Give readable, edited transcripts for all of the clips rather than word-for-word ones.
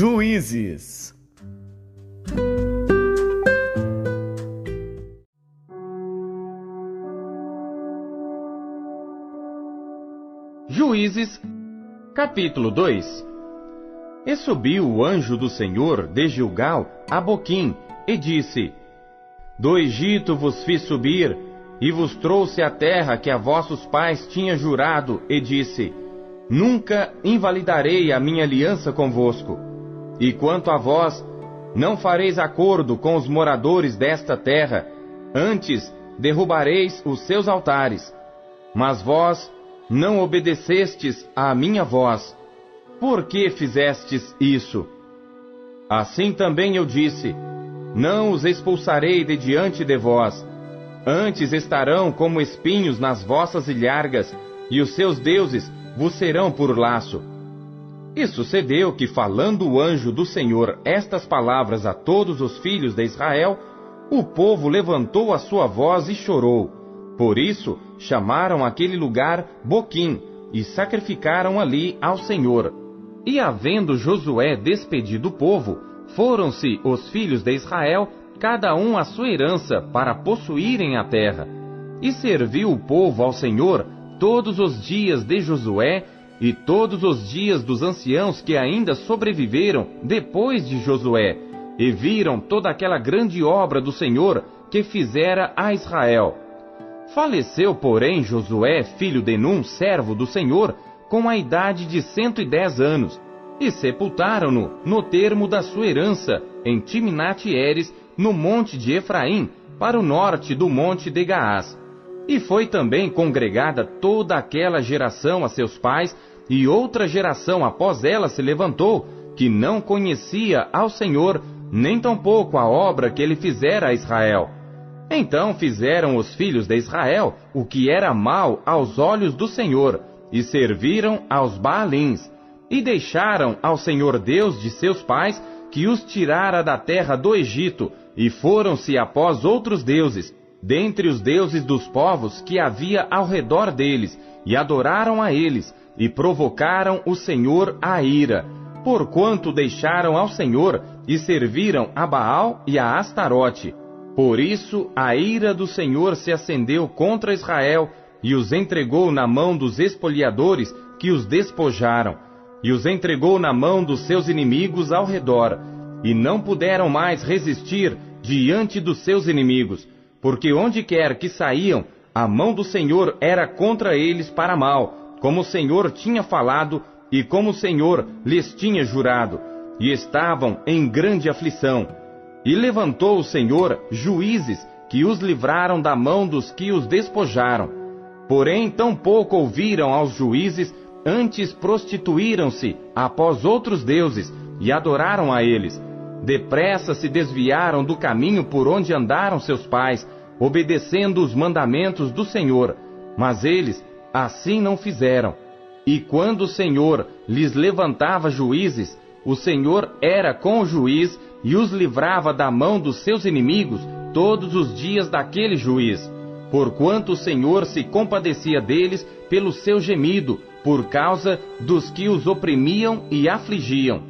Juízes. Juízes, capítulo 2. E subiu o anjo do Senhor de Gilgal a Boquim, e disse: Do Egito vos fiz subir, e vos trouxe a terra que a vossos pais tinha jurado, e disse: Nunca invalidarei a minha aliança convosco. E quanto a vós, não fareis acordo com os moradores desta terra, antes derrubareis os seus altares. Mas vós não obedecestes à minha voz. Por que fizestes isso? Assim também eu disse: Não os expulsarei de diante de vós. Antes estarão como espinhos nas vossas ilhargas, e os seus deuses vos serão por laço. E sucedeu que, falando o anjo do Senhor estas palavras a todos os filhos de Israel, o povo levantou a sua voz e chorou. Por isso chamaram aquele lugar Boquim, e sacrificaram ali ao Senhor. E havendo Josué despedido o povo, foram-se os filhos de Israel, cada um a sua herança, para possuírem a terra. E serviu o povo ao Senhor todos os dias de Josué, e todos os dias dos anciãos que ainda sobreviveram depois de Josué, e viram toda aquela grande obra do Senhor que fizera a Israel. Faleceu, porém, Josué, filho de Num, servo do Senhor, com a idade de 110 anos, e sepultaram-no no termo da sua herança, em Timnat-Heres, no monte de Efraim, para o norte do monte de Gaás. E foi também congregada toda aquela geração a seus pais, e outra geração após ela se levantou, que não conhecia ao Senhor, nem tampouco a obra que ele fizera a Israel. Então fizeram os filhos de Israel o que era mal aos olhos do Senhor, e serviram aos Baalins, e deixaram ao Senhor Deus de seus pais, que os tirara da terra do Egito, e foram-se após outros deuses, dentre os deuses dos povos que havia ao redor deles, e adoraram a eles, e provocaram o Senhor à ira, porquanto deixaram ao Senhor, e serviram a Baal e a Astarote. Por isso a ira do Senhor se acendeu contra Israel, e os entregou na mão dos espoliadores que os despojaram, e os entregou na mão dos seus inimigos ao redor, e não puderam mais resistir diante dos seus inimigos, porque onde quer que saíam, a mão do Senhor era contra eles para mal, como o Senhor tinha falado e como o Senhor lhes tinha jurado, e estavam em grande aflição. E levantou o Senhor juízes que os livraram da mão dos que os despojaram. Porém, tampouco ouviram aos juízes, antes prostituíram-se após outros deuses e adoraram a eles. Depressa se desviaram do caminho por onde andaram seus pais, obedecendo os mandamentos do Senhor. Mas eles assim não fizeram. E quando o Senhor lhes levantava juízes, o Senhor era com o juiz e os livrava da mão dos seus inimigos todos os dias daquele juiz, porquanto o Senhor se compadecia deles pelo seu gemido, por causa dos que os oprimiam e afligiam.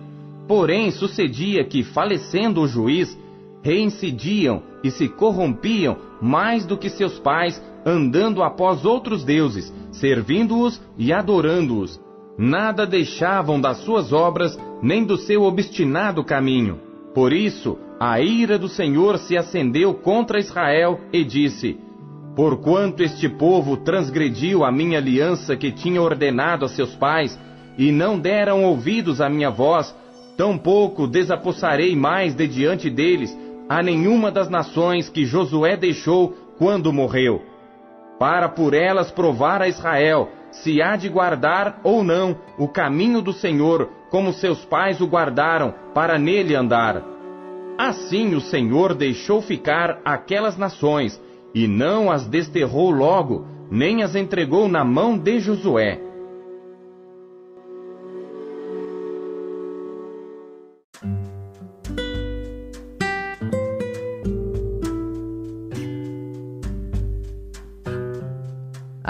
Porém sucedia que, falecendo o juiz, reincidiam e se corrompiam mais do que seus pais, andando após outros deuses, servindo-os e adorando-os. Nada deixavam das suas obras, nem do seu obstinado caminho. Por isso, a ira do Senhor se acendeu contra Israel e disse: Porquanto este povo transgrediu a minha aliança que tinha ordenado a seus pais, e não deram ouvidos à minha voz, tampouco desapossarei mais de diante deles a nenhuma das nações que Josué deixou quando morreu, para por elas provar a Israel se há de guardar ou não o caminho do Senhor, como seus pais o guardaram, para nele andar. Assim o Senhor deixou ficar aquelas nações, e não as desterrou logo, nem as entregou na mão de Josué.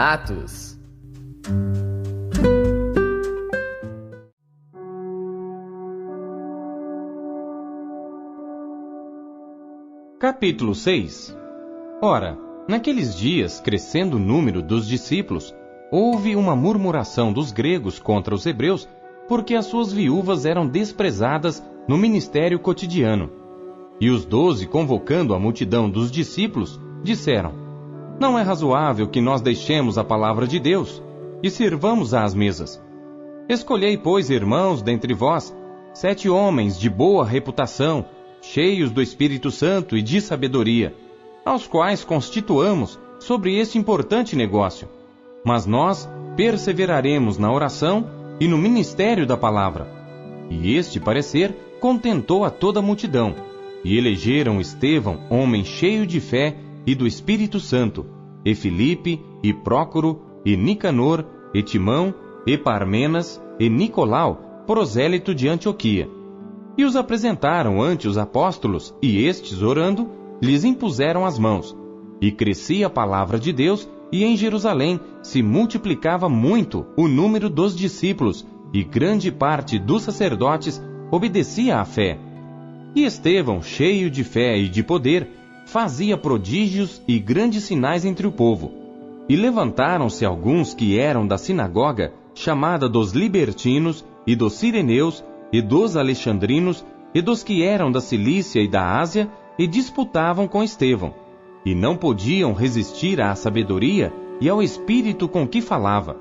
Atos. Capítulo 6. Ora, naqueles dias, crescendo o número dos discípulos, houve uma murmuração dos gregos contra os hebreus, porque as suas viúvas eram desprezadas no ministério cotidiano. E os 12, convocando a multidão dos discípulos, disseram: Não é razoável que nós deixemos a palavra de Deus e sirvamos às mesas. Escolhei, pois, irmãos, dentre vós, 7 homens de boa reputação, cheios do Espírito Santo e de sabedoria, aos quais constituamos sobre este importante negócio. Mas nós perseveraremos na oração e no ministério da palavra. E este parecer contentou a toda a multidão, e elegeram Estevão, homem cheio de fé e do Espírito Santo, e Filipe, e Prócoro, e Nicanor, e Timão, e Parmenas, e Nicolau, prosélito de Antioquia. E os apresentaram ante os apóstolos, e estes, orando, lhes impuseram as mãos. E crescia a palavra de Deus, e em Jerusalém se multiplicava muito o número dos discípulos, e grande parte dos sacerdotes obedecia à fé. E Estevão, cheio de fé e de poder, fazia prodígios e grandes sinais entre o povo. E levantaram-se alguns que eram da sinagoga, chamada dos libertinos, e dos sireneus, e dos alexandrinos, e dos que eram da Cilícia e da Ásia, e disputavam com Estevão. E não podiam resistir à sabedoria e ao espírito com que falava.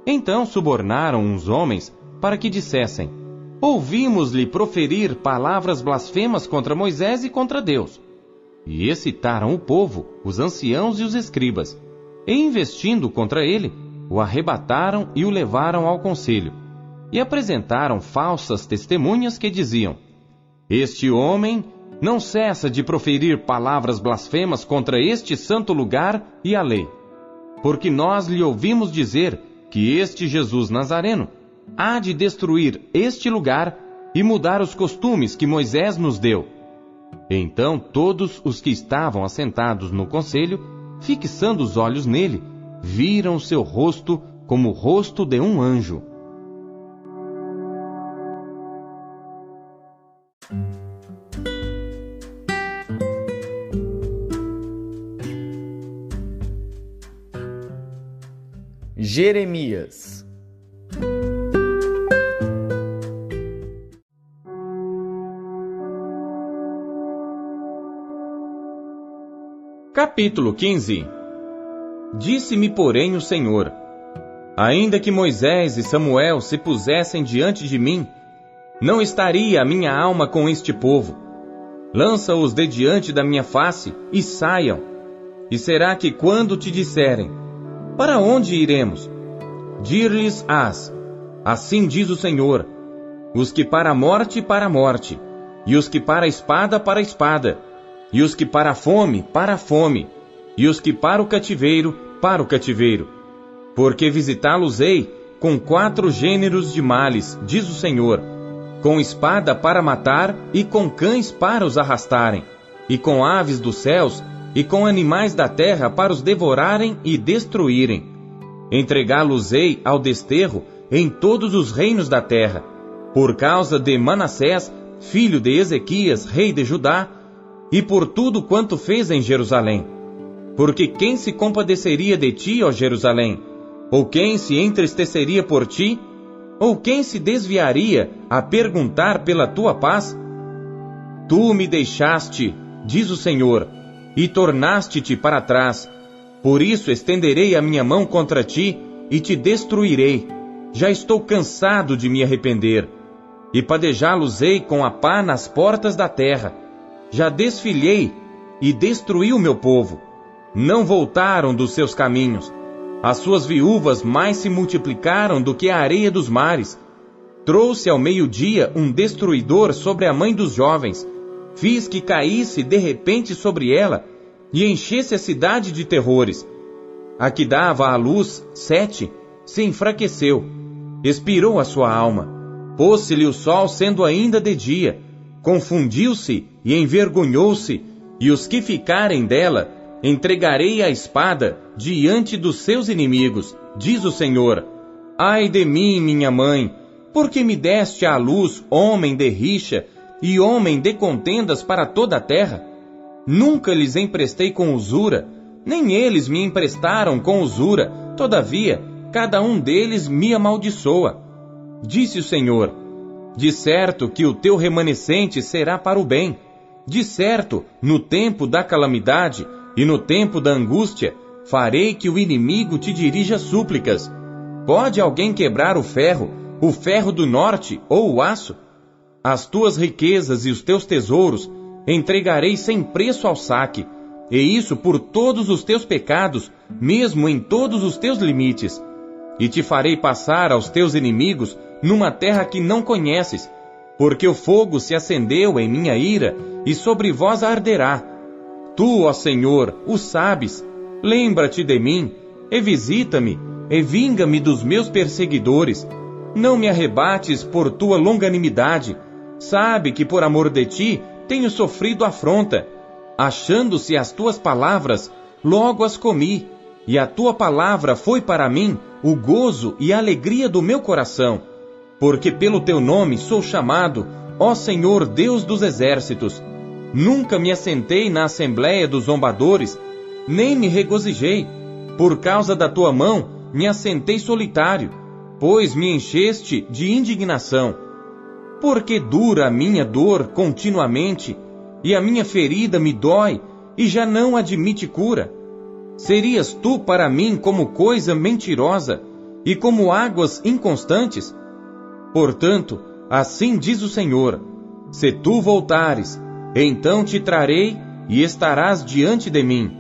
Então subornaram uns homens para que dissessem: Ouvimos-lhe proferir palavras blasfemas contra Moisés e contra Deus. E excitaram o povo, os anciãos e os escribas, e investindo contra ele, o arrebataram e o levaram ao conselho. E apresentaram falsas testemunhas que diziam: Este homem não cessa de proferir palavras blasfemas contra este santo lugar e a lei. Porque nós lhe ouvimos dizer que este Jesus Nazareno há de destruir este lugar e mudar os costumes que Moisés nos deu. Então todos os que estavam assentados no conselho, fixando os olhos nele, viram seu rosto como o rosto de um anjo. Jeremias. Capítulo 15. Disse-me, porém, o Senhor: Ainda que Moisés e Samuel se pusessem diante de mim, não estaria a minha alma com este povo. Lança-os de diante da minha face e saiam. E será que quando te disserem: Para onde iremos? Dir-lhes-ás: Assim diz o Senhor: Os que para a morte, e os que para a espada, e os que para a fome, e os que para o cativeiro, Porque visitá-los-ei com 4 gêneros de males, diz o Senhor, com espada para matar e com cães para os arrastarem, e com aves dos céus e com animais da terra para os devorarem e destruírem. Entregá-los-ei ao desterro em todos os reinos da terra, por causa de Manassés, filho de Ezequias, rei de Judá, e por tudo quanto fez em Jerusalém. Porque quem se compadeceria de ti, ó Jerusalém? Ou quem se entristeceria por ti? Ou quem se desviaria a perguntar pela tua paz? Tu me deixaste, diz o Senhor, e tornaste-te para trás. Por isso estenderei a minha mão contra ti e te destruirei. Já estou cansado de me arrepender. E padejá-los-ei com a pá nas portas da terra. Já desfilhei e destruí o meu povo. Não voltaram dos seus caminhos. As suas viúvas mais se multiplicaram do que a areia dos mares. Trouxe ao meio-dia um destruidor sobre a mãe dos jovens. Fiz que caísse de repente sobre ela e enchesse a cidade de terrores. A que dava à luz 7 se enfraqueceu, expirou a sua alma. Pôs-se-lhe o sol sendo ainda de dia, confundiu-se e envergonhou-se, e os que ficarem dela entregarei à espada diante dos seus inimigos, diz o Senhor. Ai de mim, minha mãe, porque me deste à luz homem de rixa e homem de contendas para toda a terra? Nunca lhes emprestei com usura, nem eles me emprestaram com usura. Todavia, cada um deles me amaldiçoa. Disse o Senhor: de certo que o teu remanescente será para o bem. De certo, no tempo da calamidade e no tempo da angústia, farei que o inimigo te dirija súplicas. Pode alguém quebrar o ferro do norte ou o aço? As tuas riquezas e os teus tesouros entregarei sem preço ao saque, e isso por todos os teus pecados, mesmo em todos os teus limites. E te farei passar aos teus inimigos numa terra que não conheces, porque o fogo se acendeu em minha ira, e sobre vós arderá. Tu, ó Senhor, o sabes. Lembra-te de mim, e visita-me, e vinga-me dos meus perseguidores. Não me arrebates por tua longanimidade. Sabe que por amor de ti tenho sofrido afronta. Achando-se as tuas palavras, logo as comi, e a tua palavra foi para mim o gozo e a alegria do meu coração. Porque pelo teu nome sou chamado, ó Senhor Deus dos exércitos. Nunca me assentei na assembléia dos zombadores, nem me regozijei. Por causa da tua mão me assentei solitário, pois me encheste de indignação. Porque dura a minha dor continuamente, e a minha ferida me dói, e já não admite cura. Serias tu para mim como coisa mentirosa, e como águas inconstantes? Portanto, assim diz o Senhor: se tu voltares, então te trarei, e estarás diante de mim.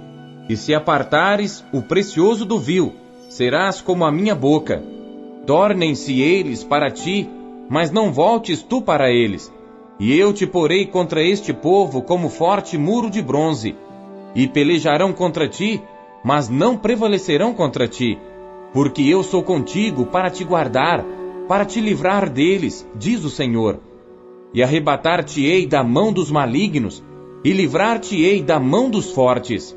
E se apartares o precioso do vil, serás como a minha boca. Tornem-se eles para ti, mas não voltes tu para eles. E eu te porei contra este povo como forte muro de bronze. E pelejarão contra ti, mas não prevalecerão contra ti. Porque eu sou contigo para te guardar, para te livrar deles, diz o Senhor. E arrebatar-te-ei da mão dos malignos, e livrar-te-ei da mão dos fortes.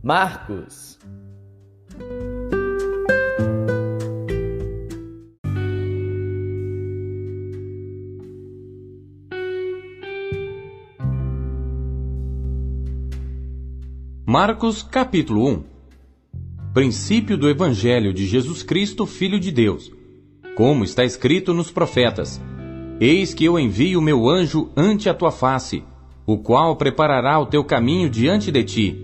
Marcos. Marcos capítulo 1. Princípio do Evangelho de Jesus Cristo, Filho de Deus. Como está escrito nos profetas: eis que eu envio o meu anjo ante a tua face, o qual preparará o teu caminho diante de ti.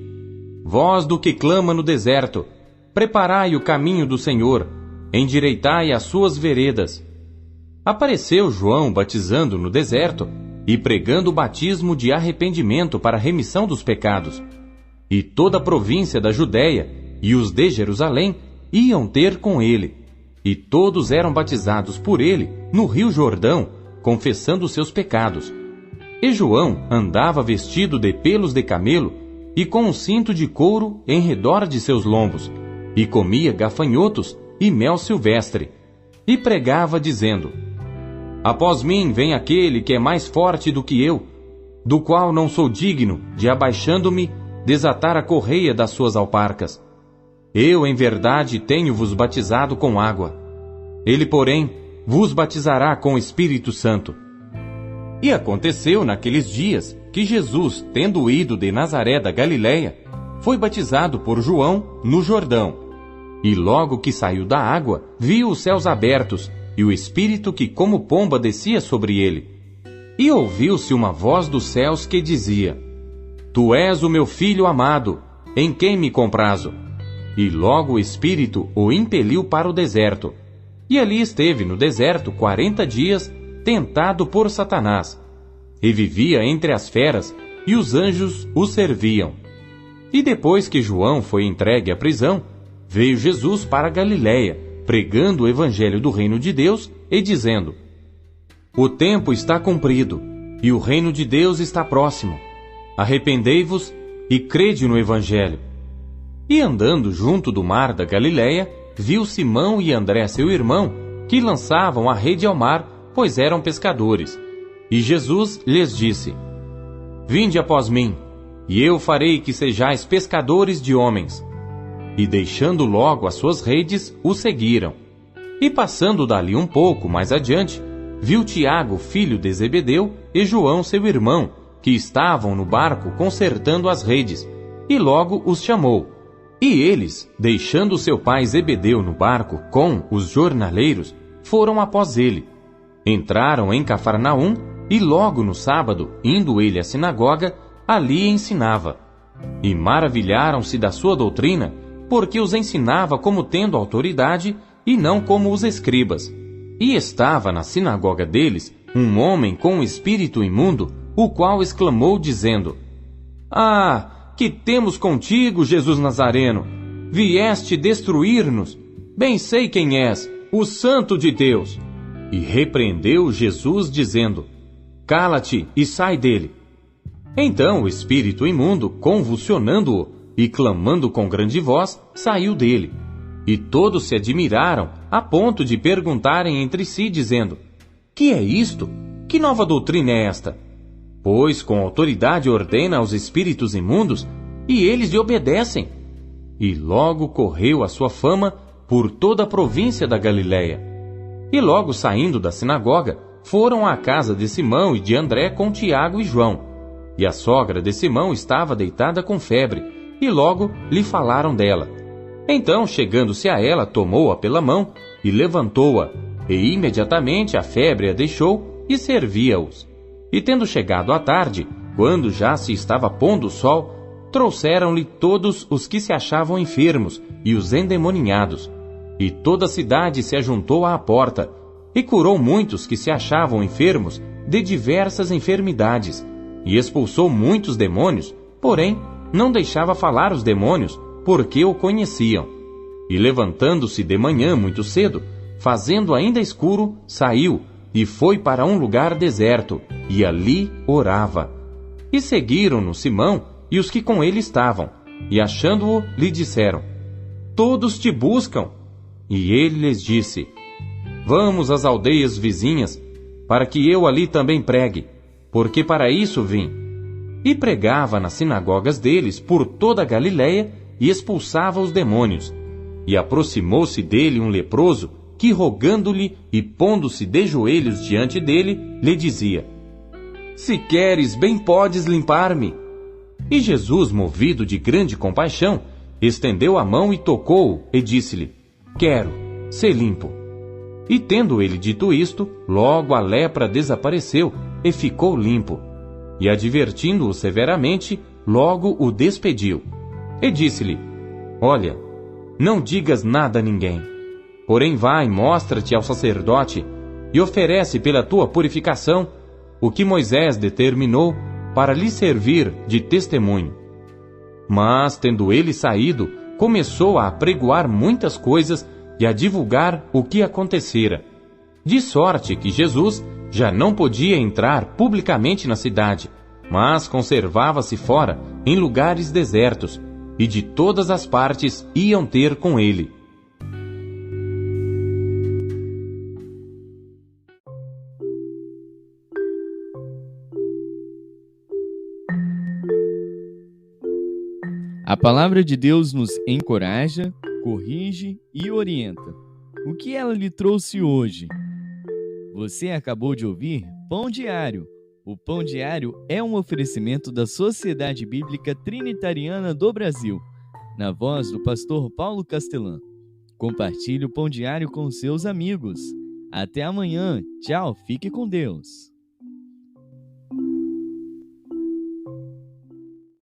Voz do que clama no deserto: preparai o caminho do Senhor, endireitai as suas veredas. Apareceu João batizando no deserto e pregando o batismo de arrependimento para a remissão dos pecados. E toda a província da Judéia e os de Jerusalém iam ter com ele, e todos eram batizados por ele no rio Jordão, confessando seus pecados. E João andava vestido de pelos de camelo e com um cinto de couro em redor de seus lombos, e comia gafanhotos e mel silvestre, e pregava dizendo: após mim vem aquele que é mais forte do que eu, do qual não sou digno de, abaixando-me, desatar a correia das suas alparcas. Eu, em verdade, tenho-vos batizado com água. Ele, porém, vos batizará com o Espírito Santo. E aconteceu naqueles dias que Jesus, tendo ido de Nazaré da Galileia, foi batizado por João no Jordão. E logo que saiu da água, viu os céus abertos, e o Espírito que como pomba descia sobre ele. E ouviu-se uma voz dos céus que dizia: Tu és o meu Filho amado, em quem me comprazo. E logo o Espírito o impeliu para o deserto. E ali esteve no deserto 40 dias, tentado por Satanás. E vivia entre as feras, e os anjos o serviam. E depois que João foi entregue à prisão, veio Jesus para a Galileia, pregando o evangelho do reino de Deus e dizendo: O tempo está cumprido, e o reino de Deus está próximo. Arrependei-vos e crede no evangelho. E andando junto do mar da Galileia, viu Simão e André seu irmão, que lançavam a rede ao mar, pois eram pescadores. E Jesus lhes disse: Vinde após mim, e eu farei que sejais pescadores de homens. E deixando logo as suas redes, o seguiram. E passando dali um pouco mais adiante, viu Tiago, filho de Zebedeu, e João, seu irmão, que estavam no barco consertando as redes, e logo os chamou. E eles, deixando seu pai Zebedeu no barco com os jornaleiros, foram após ele. Entraram em Cafarnaum, e logo no sábado, indo ele à sinagoga, ali ensinava. E maravilharam-se da sua doutrina, porque os ensinava como tendo autoridade, e não como os escribas. E estava na sinagoga deles um homem com um espírito imundo, o qual exclamou dizendo: Ah, que temos contigo, Jesus Nazareno? Vieste destruir-nos? Bem sei quem és, o Santo de Deus. E repreendeu Jesus dizendo: Cala-te e sai dele. Então o espírito imundo, convulsionando-o e clamando com grande voz, saiu dele. E todos se admiraram, a ponto de perguntarem entre si, dizendo: Que é isto? Que nova doutrina é esta? Pois com autoridade ordena aos espíritos imundos, e eles lhe obedecem. E logo correu a sua fama por toda a província da Galiléia. E logo saindo da sinagoga, foram à casa de Simão e de André com Tiago e João. E a sogra de Simão estava deitada com febre, e logo lhe falaram dela. Então, chegando-se a ela, tomou-a pela mão e levantou-a, e imediatamente a febre a deixou e servia-os. E tendo chegado à tarde, quando já se estava pondo o sol, trouxeram-lhe todos os que se achavam enfermos e os endemoninhados. E toda a cidade se ajuntou à porta, e curou muitos que se achavam enfermos de diversas enfermidades, e expulsou muitos demônios, porém não deixava falar os demônios, porque o conheciam. E levantando-se de manhã muito cedo, fazendo ainda escuro, saiu, e foi para um lugar deserto, e ali orava. E seguiram-no Simão e os que com ele estavam, e achando-o, lhe disseram: Todos te buscam. E ele lhes disse: Vamos às aldeias vizinhas, para que eu ali também pregue, porque para isso vim. E pregava nas sinagogas deles por toda a Galiléia, e expulsava os demônios. E aproximou-se dele um leproso, que rogando-lhe e pondo-se de joelhos diante dele, lhe dizia: Se queres, bem podes limpar-me. E Jesus, movido de grande compaixão, estendeu a mão e tocou-o, e disse-lhe: Quero, sê limpo. E tendo ele dito isto, logo a lepra desapareceu, e ficou limpo. E advertindo-o severamente, logo o despediu. E disse-lhe: Olha, não digas nada a ninguém. Porém vai, mostra-te ao sacerdote, e oferece pela tua purificação o que Moisés determinou para lhe servir de testemunho. Mas, tendo ele saído, começou a apregoar muitas coisas e a divulgar o que acontecera. De sorte que Jesus já não podia entrar publicamente na cidade, mas conservava-se fora, em lugares desertos, e de todas as partes iam ter com ele. A palavra de Deus nos encoraja, corrige e orienta. O que ela lhe trouxe hoje? Você acabou de ouvir Pão Diário. O Pão Diário é um oferecimento da Sociedade Bíblica Trinitariana do Brasil, na voz do pastor Paulo Castelã. Compartilhe o Pão Diário com seus amigos. Até amanhã. Tchau, fique com Deus.